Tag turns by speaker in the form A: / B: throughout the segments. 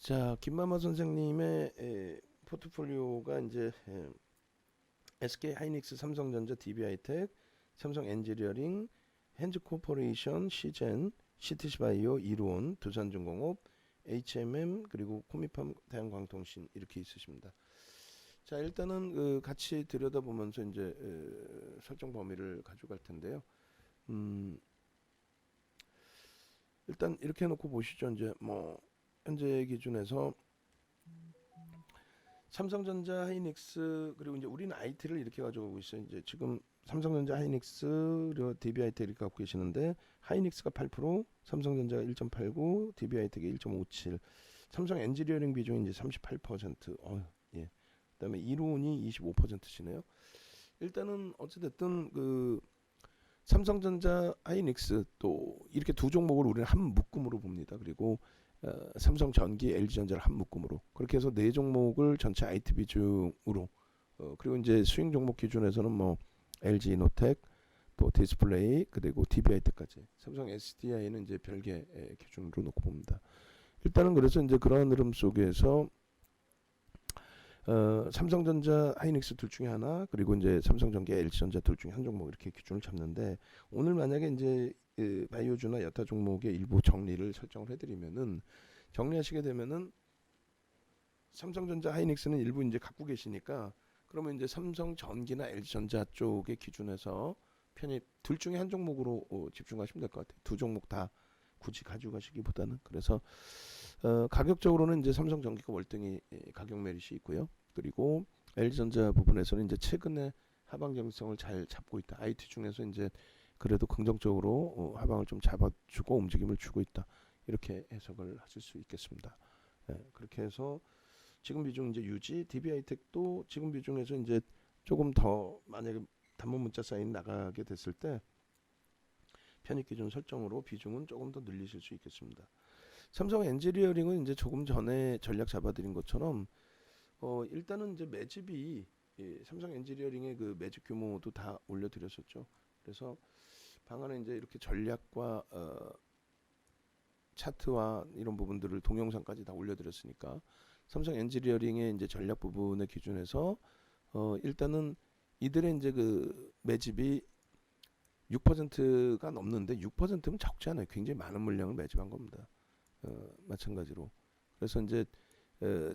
A: 자, 김마마 선생님의 포트폴리오가 이제 SK 하이닉스, 삼성전자, DB하이텍, 삼성 엔지니어링, 핸즈코퍼레이션, 시젠, 시티시바이오, 이로온, 두산중공업, HMM 그리고 코미팜, 대한광통신 이렇게 있으십니다. 자, 일단은 같이 들여다보면서 이제 설정 범위를 가져갈 텐데요. 일단 이렇게 해놓고 보시죠. 이제 뭐 현재 기준에서 삼성전자, 하이닉스 그리고 이제 우리는 IT를 이렇게 가져가고 있어요. 이제 지금 삼성전자, 하이닉스 그리고 DB하이텍 이렇게 갖고 계시는데 하이닉스가 8%, 삼성전자가 1.89, DB하이텍이 1.57, 삼성 엔지니어링 비중이 이제 38%. 예. 그다음에 이론이 25%시네요. 일단은 어찌됐든 삼성전자, 하이닉스 또 이렇게 두 종목을 우리는 한 묶음으로 봅니다. 그리고 삼성전기, LG전자를 한 묶음으로 그렇게 해서 네 종목을 전체 IT 비중으로 그리고 이제 수익 종목 기준에서는 뭐 LG노텍 또 디스플레이 그리고 DB하이텍까지 삼성 SDI는 이제 별개 기준으로 놓고 봅니다. 일단은 그래서 이제 그런 흐름 속에서 삼성전자, 하이닉스 둘 중에 하나 그리고 이제 삼성전기, LG전자 둘 중에 한 종목 이렇게 기준을 잡는데 오늘 만약에 이제 바이오주나 여타 종목의 일부 정리를 설정을 해드리면은 정리하시게 되면은 삼성전자, 하이닉스는 일부 이제 갖고 계시니까 그러면 이제 삼성전기나 LG전자 쪽의 기준에서 편입 둘 중에 한 종목으로 집중하시면 될 것 같아요. 두 종목 다 굳이 가지고 가시기보다는 그래서 가격적으로는 이제 삼성전기가 월등히 가격 메리시 있고요. 그리고 LG전자 부분에서는 이제 최근에 하방 정성을 잘 잡고 있다. IT 중에서 이제 그래도 긍정적으로 하방을 좀 잡아주고 움직임을 주고 있다. 이렇게 해석을 하실 수 있겠습니다. 그렇게 해서 지금 비중 이제 유지, DB하이텍도 지금 비중에서 이제 조금 더 만약에 단문 문자 사인 나가게 됐을 때 편입 기준 설정으로 비중은 조금 더 늘리실 수 있겠습니다. 삼성 엔지니어링은 이제 조금 전에 전략 잡아드린 것처럼 일단은 이제 매집이 삼성 엔지니어링의 그 매집 규모도 다 올려드렸었죠. 그래서 방안에 이제 이렇게 전략과 차트와 이런 부분들을 동영상까지 다 올려드렸으니까 삼성 엔지니어링의 이제 전략 부분의 기준에서 일단은 이들의 이제 그 매집이 6%가 넘는데 6%면 적지 않아요. 굉장히 많은 물량을 매집한 겁니다. 마찬가지로. 그래서 이제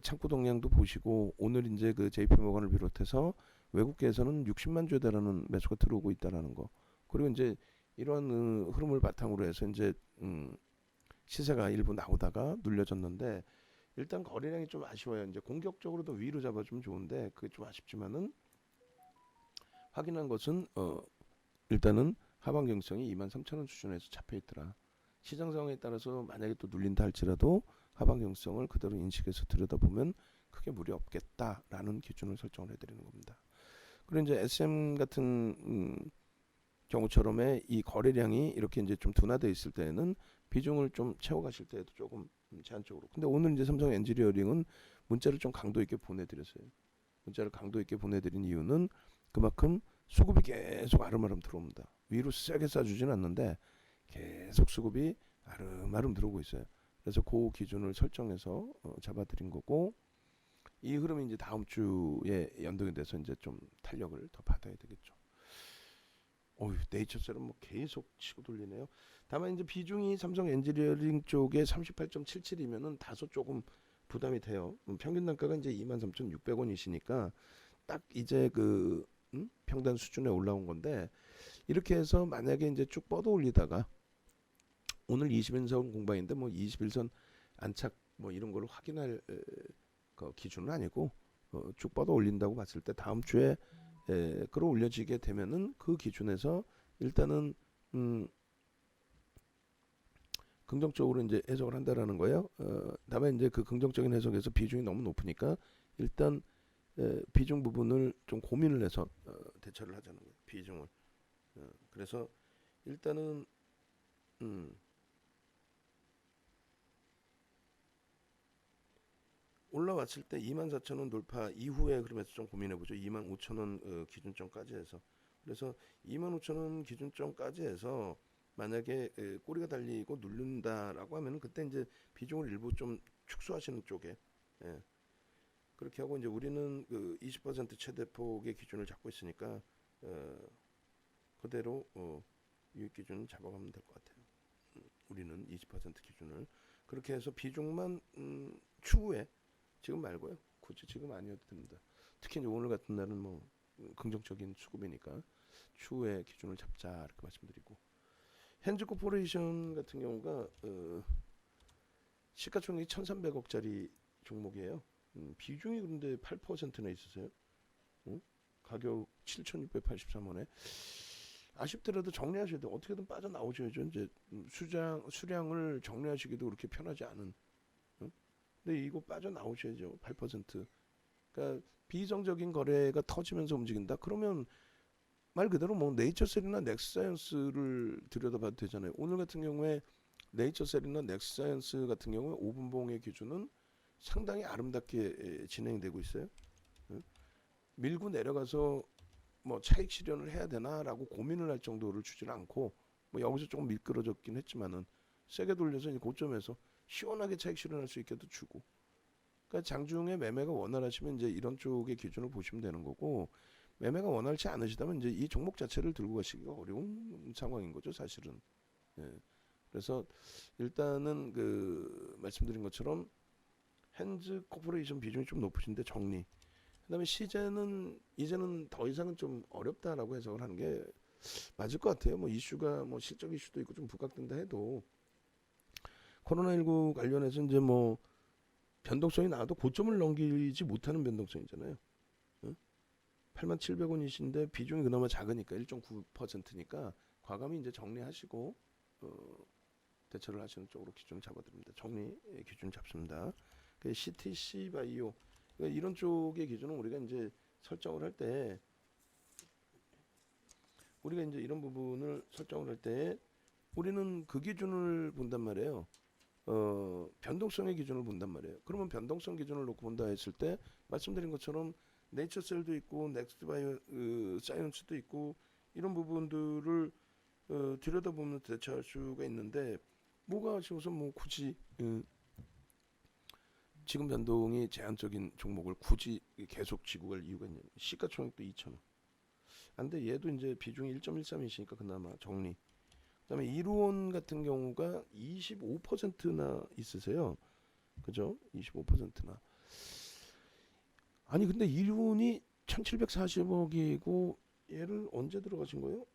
A: 창구 동량도 보시고 오늘 이제 그 JP모건을 비롯해서 외국계에서는 60만 주에 달하는 매수가 들어오고 있다라는 거. 그리고 이제 이러한 흐름을 바탕으로 해서 이제 시세가 일부 나오다가 눌려졌는데 일단 거래량이 좀 아쉬워요. 이제 공격적으로도 위로 잡아주면 좋은데 그게 좀 아쉽지만은 확인한 것은 일단은 하방 경성이 23,000원 수준에서 잡혀 있더라. 시장 상황에 따라서 만약에 또 눌린다 할지라도 하방 경성을 그대로 인식해서 들여다보면 크게 무리 없겠다라는 기준을 설정을 해드리는 겁니다. 그리고 이제 SM 같은 경우처럼의 이 거래량이 이렇게 이제 좀 둔화되어 있을 때에는 비중을 좀 채워가실 때에도 조금 제한적으로. 근데 오늘 이제 삼성 엔지니어링은 문자를 좀 강도 있게 보내드렸어요. 문자를 강도 있게 보내드린 이유는 그만큼 수급이 계속 아름아름 들어옵니다. 위로 세게 쏴주진 않는데 계속 수급이 아름아름 들어오고 있어요. 그래서 그 기준을 설정해서 잡아드린 거고 이 흐름이 이제 다음 주에 연동이 돼서 이제 좀 탄력을 더 받아야 되겠죠. 네이처셀은 뭐 계속 치고 돌리네요. 다만 이제 비중이 삼성 엔지니어링 쪽에 38.77이면은 다소 조금 부담이 돼요. 평균 단가가 이제 23,600원이시니까 딱 이제 평단 수준에 올라온 건데 이렇게 해서 만약에 이제 쭉 뻗어 올리다가 오늘 20일선 공방인데 뭐 21선 안착 뭐 이런 걸 확인할 기준은 아니고 쭉 뻗어 올린다고 봤을 때 다음 주에 끌어올려지게 되면은 그 기준에서 일단은 긍정적으로 이제 해석을 한다라는 거예요. 다만 이제 그 긍정적인 해석에서 비중이 너무 높으니까 일단 비중 부분을 좀 고민을 해서 대처를 하자는 거예요. 비중을. 그래서 일단은 올라왔을 때 24,000원 돌파 이후에 그러면서 좀 고민해보죠. 25,000원 기준점까지 해서. 그래서 25,000원 기준점까지 해서 만약에 꼬리가 달리고 누른다라고 하면은 그때 이제 비중을 일부 좀 축소하시는 쪽에, 예, 그렇게 하고 이제 우리는 그 20% 최대폭의 기준을 잡고 있으니까 그대로 유입 기준 잡아가면 될 것 같아요. 우리는 20% 기준을 그렇게 해서 비중만 추후에, 지금 말고요. 굳이 지금 아니어도 됩니다. 특히 이제 오늘 같은 날은 뭐 긍정적인 수급이니까 추후에 기준을 잡자 이렇게 말씀드리고, 현지 코퍼레이션 같은 경우가 시가총액이 1,300억짜리 종목이에요. 비중이 그런데 8%나 있으세요. 가격 7,683원에 아쉽더라도 정리하셔야 돼요. 어떻게든 빠져나오셔야죠. 이제 수량을 정리하시기도 그렇게 편하지 않은. 근데 이거 빠져나오셔야죠. 8%. 그러니까 비이성적인 거래가 터지면서 움직인다. 그러면 말 그대로 뭐 네이처셀이나 넥스사이언스를 들여다봐도 되잖아요. 오늘 같은 경우에 네이처셀이나 넥스사이언스 같은 경우에 5분봉의 기준은 상당히 아름답게 진행되고 있어요. 밀고 내려가서 뭐 차익 실현을 해야 되나라고 고민을 할 정도를 주지는 않고, 뭐 여기서 조금 미끄러졌긴 했지만은 세게 돌려서 이제 고점에서 시원하게 차익 실현할 수 있게도 주고. 그러니까 장중에 매매가 원활하시면 이제 이런 쪽의 기준을 보시면 되는 거고, 매매가 원활치 않으시다면 이제 이 종목 자체를 들고 가시기가 어려운 상황인 거죠, 사실은. 예. 그래서 일단은 그 말씀드린 것처럼 핸즈 코퍼레이션 비중이 좀 높으신데 정리. 그다음에 시제는 이제는 더 이상은 좀 어렵다라고 해석을 하는 게 맞을 것 같아요. 뭐 이슈가 뭐 실적 이슈도 있고 좀 부각된다 해도 코로나19 관련해서 이제 뭐 변동성이 나와도 고점을 넘기지 못하는 변동성이잖아요. 87,000원이신데 비중이 그나마 작으니까 1.9%니까 과감히 이제 정리하시고 대처를 하시는 쪽으로 기준을 잡아드립니다. 정리 기준 잡습니다. CTC 바이오, 그러니까 이런 쪽의 기준은 우리가 이제 설정을 할 때, 우리가 이제 이런 부분을 설정을 할 때 우리는 그 기준을 본단 말이에요. 변동성의 기준을 본단 말이에요. 그러면 변동성 기준을 놓고 본다 했을 때 말씀드린 것처럼 네이처셀도 있고 넥스트 바이오 사이언스도 있고 이런 부분들을 들여다보면 대처할 수가 있는데, 뭐가 아쉬워서 뭐 굳이 지금 변동이 제한적인 종목을 굳이 계속 쥐고 갈 이유가 있냐. 시가총액도 2,000원. 안돼, 얘도 이제 비중이 1.13이시니까 그나마 정리. 그다음에 이루온 같은 경우가 25%나 있으세요. 그죠? 25%나. 아니 근데 이루온이 1,740억이고 얘를 언제 들어가신 거예요?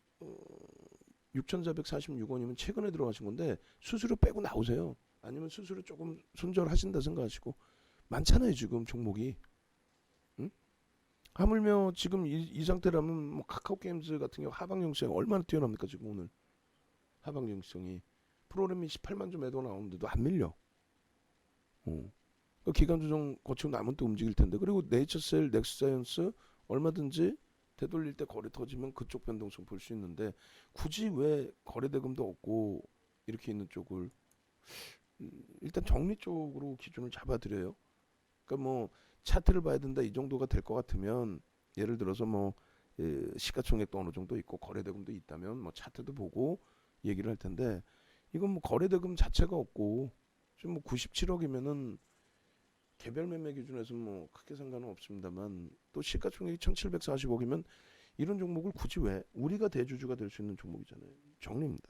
A: 6,446원이면 최근에 들어가신 건데 수수료 빼고 나오세요. 아니면 수수료 조금 손절하신다 생각하시고. 많잖아요 지금 종목이. 응? 하물며 지금 이 상태라면 뭐 카카오 게임즈 같은 경우 하방 영수증 얼마나 뛰어납니까 지금 오늘. 하방 영수증이 프로그램이 18만 주 매도 나오는데도 안 밀려. 그 기간 조정 거치고 나면 또 움직일 텐데. 그리고 네이처셀, 넥스사이언스 얼마든지 되돌릴 때 거래 터지면 그쪽 변동성 볼 수 있는데 굳이 왜 거래 대금도 없고 이렇게 있는 쪽을 일단 정리 쪽으로 기준을 잡아드려요. 그러니까 뭐 차트를 봐야 된다 이 정도가 될 것 같으면, 예를 들어서 뭐 시가총액도 어느 정도 있고 거래대금도 있다면 뭐 차트도 보고 얘기를 할 텐데, 이건 뭐 거래대금 자체가 없고 지금 뭐 97억이면은 개별 매매 기준에서 뭐 크게 상관은 없습니다만, 또 시가총액이 1,740억이면 이런 종목을 굳이 왜, 우리가 대주주가 될 수 있는 종목이잖아요. 정리입니다.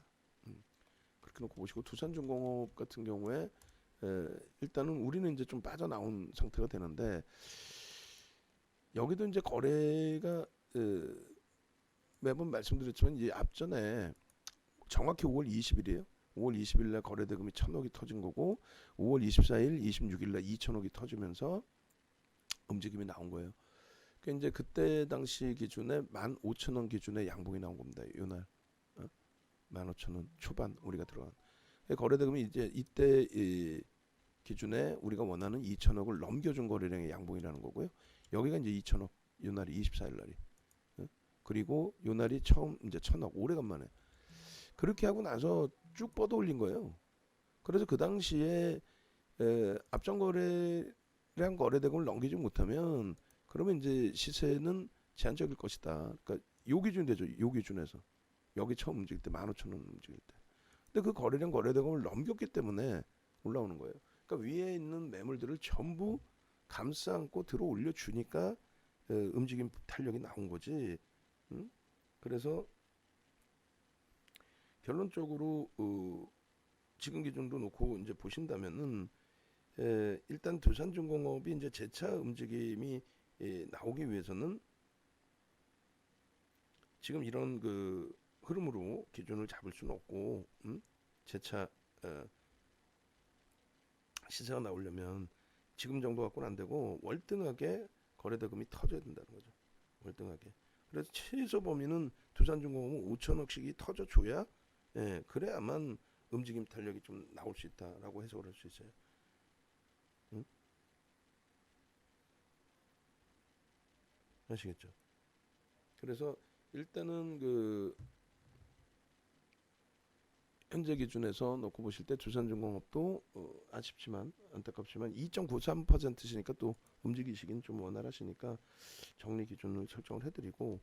A: 그렇게 놓고 보시고, 두산중공업 같은 경우에 일단은 우리는 이제 좀 빠져나온 상태가 되는데, 여기도 이제 거래가 매번 말씀드렸지만 이제 앞전에 정확히 5월 20일이에요. 5월 20일 날 거래 대금이 1,000억이 터진 거고 5월 24일, 26일 날 2,000억이 터지면서 움직임이 나온 거예요. 그러니까 이제 그때 당시 기준에 15,000원 기준에 양봉이 나온 겁니다. 이날 15,000원 초반 우리가 들어간 거래 대금이 이제 이때 기준에 우리가 원하는 2,000억을 넘겨준 거래량의 양봉이라는 거고요. 여기가 이제 2,000억, 이 날이 24일 날이. 그리고 이 날이 처음 이제 1,000억, 오래간만에. 그렇게 하고 나서 쭉 뻗어 올린 거예요. 그래서 그 당시에 앞전 거래량 거래대금을 넘기지 못하면 그러면 이제 시세는 제한적일 것이다. 그러니까 요 기준이 되죠. 요 기준에서. 여기 처음 움직일 때 15,000원 움직일 때. 근데 그 거래량 거래대금을 넘겼기 때문에 올라오는 거예요. 그러니까 위에 있는 매물들을 전부 감싸 안고 들어 올려 주니까 움직임 탄력이 나온 거지. 응? 그래서 결론적으로 지금 기준으로 놓고 이제 보신다면은 일단 두산중공업이 이제 재차 움직임이 나오기 위해서는 지금 이런 그 흐름으로 기준을 잡을 수는 없고, 재차 시세가 나오려면 지금 정도 갖고는 안 되고 월등하게 거래대금이 터져야 된다는 거죠. 월등하게. 그래서 최소 범위는 두산중공업은 5천억씩이 터져줘야, 그래야만 움직임 탄력이 좀 나올 수 있다라고 해석을 할 수 있어요. 응? 아시겠죠? 그래서 일단은 그 현재 기준에서 놓고 보실 때 두산중공업도 아쉽지만 안타깝지만 2.93%시니까 또 움직이시긴 좀 원활하시니까 정리 기준을 설정을 해드리고,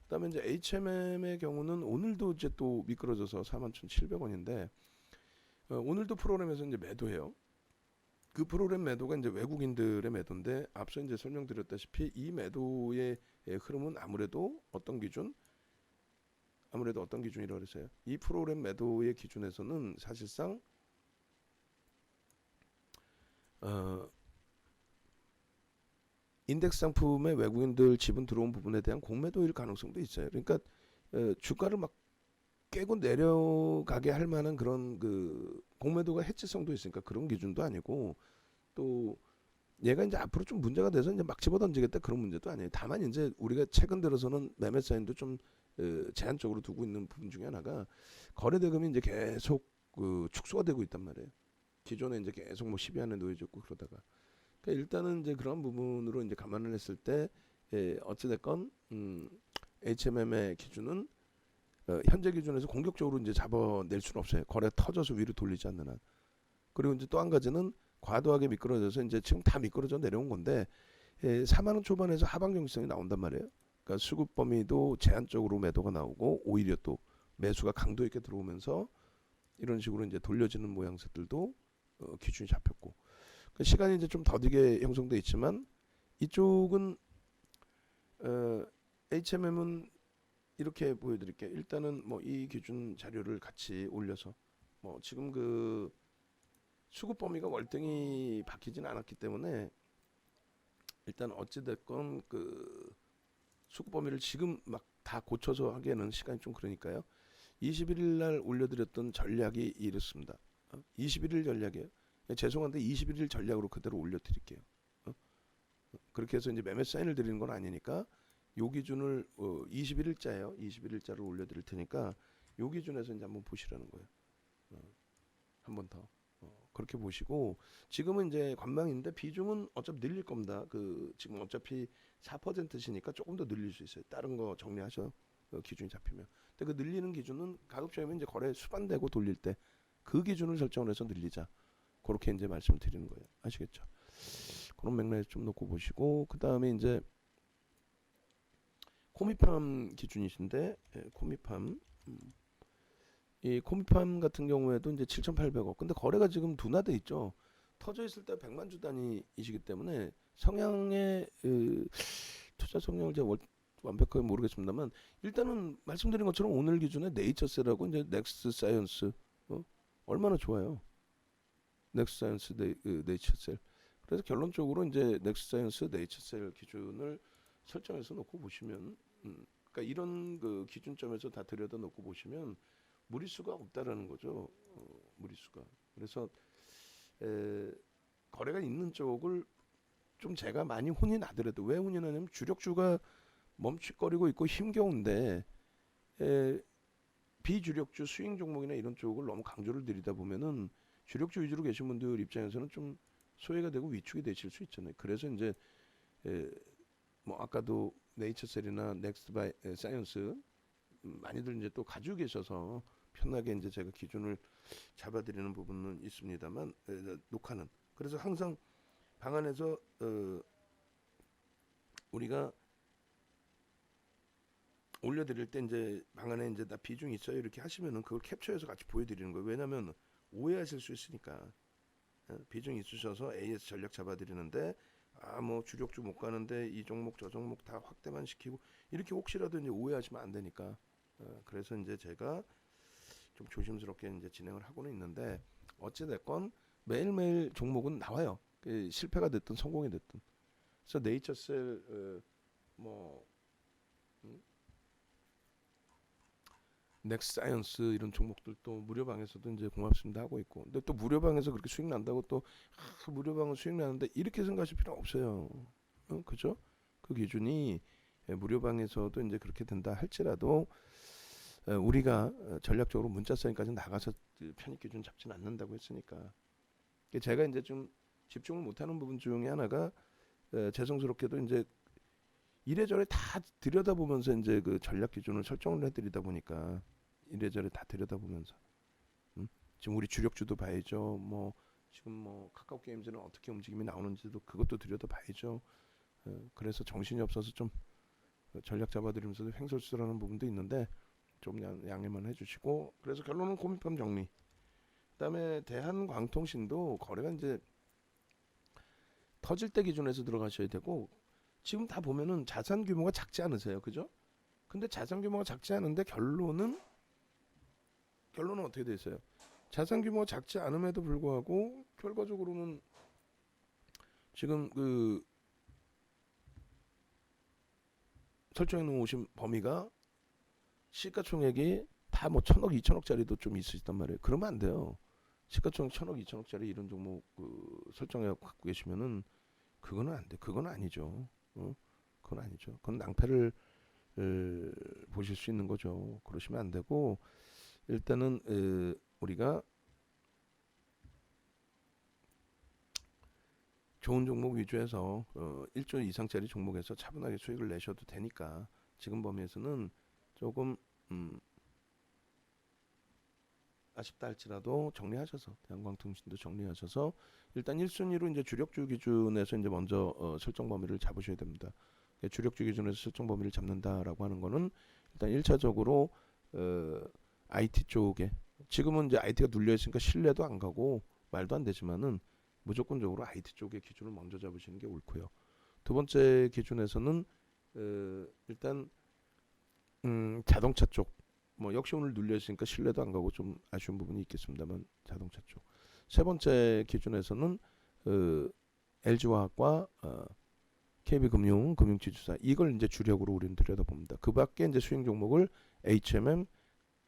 A: 그다음에 이제 HMM의 경우는 오늘도 이제 또 미끄러져서 41,700원인데 오늘도 프로그램에서 이제 매도해요. 그 프로그램 매도가 이제 외국인들의 매도인데 앞서 이제 설명드렸다시피 이 매도의 흐름은 아무래도 어떤 기준이라고 그랬어요? 이 프로그램 매도의 기준에서는 사실상 인덱스 상품에 외국인들 지분 들어온 부분에 대한 공매도일 가능성도 있어요. 그러니까 주가를 막 깨고 내려가게 할 만한 그런 그 공매도가 해치성도 있으니까 그런 기준도 아니고, 또 얘가 이제 앞으로 좀 문제가 돼서 이제 막 집어던지겠다 그런 문제도 아니에요. 다만 이제 우리가 최근 들어서는 매매 사인도 좀 제한적으로 두고 있는 부분 중에 하나가 거래 대금이 이제 계속 그 축소가 되고 있단 말이에요. 기존에 이제 계속 뭐 10위 안에 놓여졌고 그러다가, 그러니까 일단은 이제 그런 부분으로 이제 감안을 했을 때 어찌 됐건 HMM의 기준은 현재 기준에서 공격적으로 이제 잡아낼 수는 없어요. 거래 터져서 위로 돌리지 않는 한. 그리고 이제 또 한 가지는 과도하게 미끄러져서 이제 지금 다 미끄러져 내려온 건데 4만 원 초반에서 하방 정지성이 나온단 말이에요. 그러니까 수급 범위도 제한적으로 매도가 나오고 오히려 또 매수가 강도 있게 들어오면서 이런 식으로 이제 돌려지는 모양새들도 기준이 잡혔고, 그러니까 시간이 이제 좀 더디게 형성돼 있지만 이쪽은 HMM은 이렇게 보여드릴게요. 일단은 뭐 이 기준 자료를 같이 올려서 뭐 지금 그 수급 범위가 월등히 바뀌진 않았기 때문에 일단 어찌됐건 그 수급 범위를 지금 막 다 고쳐서 하기에는 시간이 좀 그러니까요. 21일 날 올려드렸던 전략이 이렇습니다. 21일 전략이에요. 죄송한데 21일 전략으로 그대로 올려드릴게요. 그렇게 해서 이제 매매 사인을 드리는 건 아니니까 요 기준을 21일자예요. 21일자를 올려드릴 테니까 요 기준에서 이제 한번 보시라는 거예요. 한 번 더. 그렇게 보시고 지금은 이제 관망인데 비중은 어차피 늘릴 겁니다. 그 지금 어차피 4%시니까 조금 더 늘릴 수 있어요. 다른 거 정리하셔. 기준이 잡히면. 근데 그 늘리는 기준은 가급적이면 이제 거래 수반되고 돌릴 때 그 기준을 설정을 해서 늘리자. 그렇게 이제 말씀을 드리는 거예요. 아시겠죠? 그런 맥락에서 좀 놓고 보시고, 그 다음에 이제 코미팜 기준이신데 코미팜 이 코미팜 같은 경우에도 이제 7,800억. 근데 거래가 지금 둔화돼 있죠. 터져 있을 때 100만 주 단위이시기 때문에 성향의 투자 성향을 제가 완벽하게 모르겠습니다만 일단은 말씀드린 것처럼 오늘 기준에 네이처셀하고 이제 넥스트 사이언스 얼마나 좋아요. 넥스트 사이언스 네이처셀. 그래서 결론적으로 이제 넥스트 사이언스 네이처셀 기준을 설정해서 놓고 보시면 그러니까 이런 그 기준점에서 다 들여다 놓고 보시면 무리수가 없다라는 거죠. 무리수가. 그래서 거래가 있는 쪽을 좀 제가 많이 혼이 나더라도 왜 혼이 나냐면 주력주가 멈칫거리고 있고 힘겨운데 비주력주 스윙 종목이나 이런 쪽을 너무 강조를 드리다 보면은 주력주 위주로 계신 분들 입장에서는 좀 소외가 되고 위축이 되실 수 있잖아요. 그래서 이제 뭐 아까도 네이처셀이나 넥스트 바이 사이언스 많이들 이제 또 가지고 계셔서 편하게 이제 제가 기준을 잡아드리는 부분은 있습니다만 녹화는 그래서 항상 방안에서 우리가 올려드릴 때 이제 방안에 이제 나 비중 있어요 이렇게 하시면은 그걸 캡처해서 같이 보여드리는 거예요. 왜냐면 오해하실 수 있으니까. 비중 있으셔서 AS 전략 잡아드리는데 뭐 주력주 못 가는데 이 종목 저 종목 다 확대만 시키고 이렇게 혹시라도 이제 오해하시면 안 되니까. 그래서 이제 제가 좀 조심스럽게 이제 진행을 하고는 있는데 어찌 됐건 매일매일 종목은 나와요. 실패가 됐든 성공이 됐든. 그래서 네이처셀 뭐 넥사이언스 이런 종목들도 무료방에서도 이제 고맙습니다 하고 있고, 근데 또 무료방에서 그렇게 수익 난다고 또 무료방은 수익 나는데 이렇게 생각하실 필요 없어요. 그죠? 그 기준이 무료방에서도 이제 그렇게 된다 할지라도 우리가 전략적으로 문자사인까지 나가서 그 편입 기준 잡지는 않는다고 했으니까. 제가 이제 좀 집중을 못하는 부분 중에 하나가 죄송스럽게도 이제 이래저래 다 들여다보면서 이제 그 전략 기준을 설정을 해드리다 보니까 이래저래 다 들여다보면서 지금 우리 주력주도 봐야죠. 뭐 지금 뭐 카카오 게임즈는 어떻게 움직임이 나오는지도 그것도 들여다봐야죠. 그래서 정신이 없어서 좀 전략 잡아드리면서도 횡설수설하는 부분도 있는데 좀 양해만 해주시고, 그래서 결론은 코미팜 정리. 그다음에 대한광통신도 거래가 이제 터질 때 기준에서 들어가셔야 되고, 지금 다 보면은 자산 규모가 작지 않으세요, 그죠? 근데 자산 규모가 작지 않은데 결론은 어떻게 돼 있어요? 자산 규모가 작지 않음에도 불구하고 결과적으로는 지금 그 설정해 놓으신 범위가 시가총액이 다 뭐 1,000억, 2,000억짜리도 좀 있으시단 말이에요. 그러면 안 돼요. 시가총액 1,000억, 2,000억짜리 이런 종목 그 설정해 갖고 계시면은 그거는 안 돼. 그건 아니죠. 그건 아니죠. 그건 낭패를 보실 수 있는 거죠. 그러시면 안 되고, 일단은 우리가 좋은 종목 위주에서 1조 이상짜리 종목에서 차분하게 수익을 내셔도 되니까 지금 범위에서는 조금 아쉽다 할지라도 정리하셔서 대한광통신도 정리하셔서 일단 1순위로 이제 주력주 기준에서 이제 먼저 설정 범위를 잡으셔야 됩니다. 주력주 기준에서 설정 범위를 잡는다라고 하는 거는 일단 1차적으로 IT 쪽에 지금은 이제 IT가 눌려 있으니까 신뢰도 안 가고 말도 안 되지만은 무조건적으로 IT 쪽의 기준을 먼저 잡으시는 게 옳고요. 두 번째 기준에서는 일단 자동차 쪽 뭐 역시 오늘 눌려 있으니까 신뢰도 안 가고 좀 아쉬운 부분이 있겠습니다만 자동차 쪽. 세 번째 기준에서는 LG화학과 KB금융 금융지주사 이걸 이제 주력으로 우리는 들여다봅니다. 그밖에 이제 수익 종목을 HMM,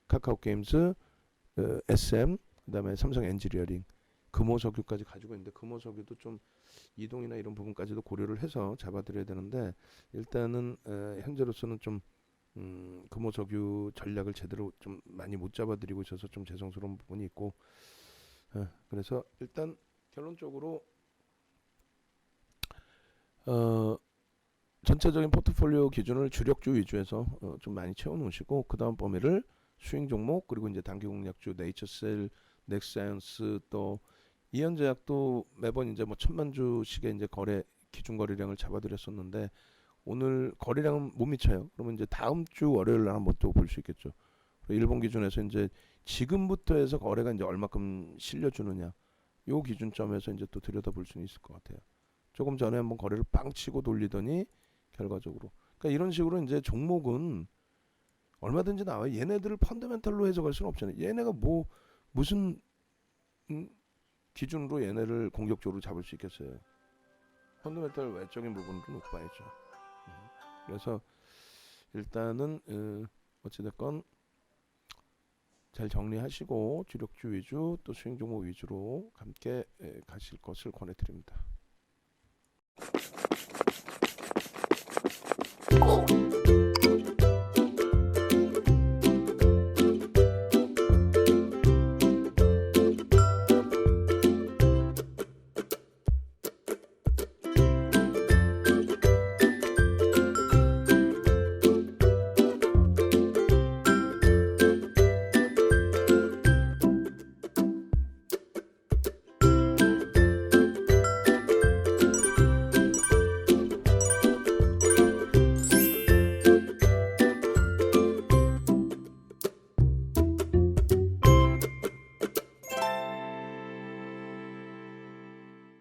A: 카카오게임즈, SM, 그다음에 삼성 엔지니어링, 금호석유까지 가지고 있는데 금호석유도 좀 이동이나 이런 부분까지도 고려를 해서 잡아드려야 되는데 일단은 현재로서는 좀 금호석유 전략을 제대로 좀 많이 못 잡아드리고 있어서 좀 죄송스러운 부분이 있고, 그래서 일단 결론적으로 전체적인 포트폴리오 기준을 주력주 위주에서 좀 많이 채워놓으시고 그 다음 범위를 수익 종목 그리고 이제 단기 공략주 네이처셀, 넥사이언스 또 이현제약도 매번 이제 뭐 1,000만 주씩의 이제 거래 기준 거래량을 잡아드렸었는데 오늘 거래량은 못 미쳐요. 그러면 이제 다음 주 월요일 날 한번 또 볼 수 있겠죠. 일본 기준에서 이제 지금부터 해서 거래가 이제 얼마큼 실려주느냐 요 기준점에서 이제 또 들여다볼 수는 있을 것 같아요. 조금 전에 한번 거래를 빵 치고 돌리더니 결과적으로 그러니까 이런 식으로 이제 종목은 얼마든지 나와요. 얘네들을 펀더멘탈로 해석할 수는 없잖아요. 얘네가 뭐 무슨 기준으로 얘네를 공격적으로 잡을 수 있겠어요. 펀더멘탈 외적인 부분을 놓고 봐야죠. 그래서 일단은 어찌됐건 잘 정리하시고 주력주 위주 또 수익 종목 위주로 함께 가실 것을 권해드립니다.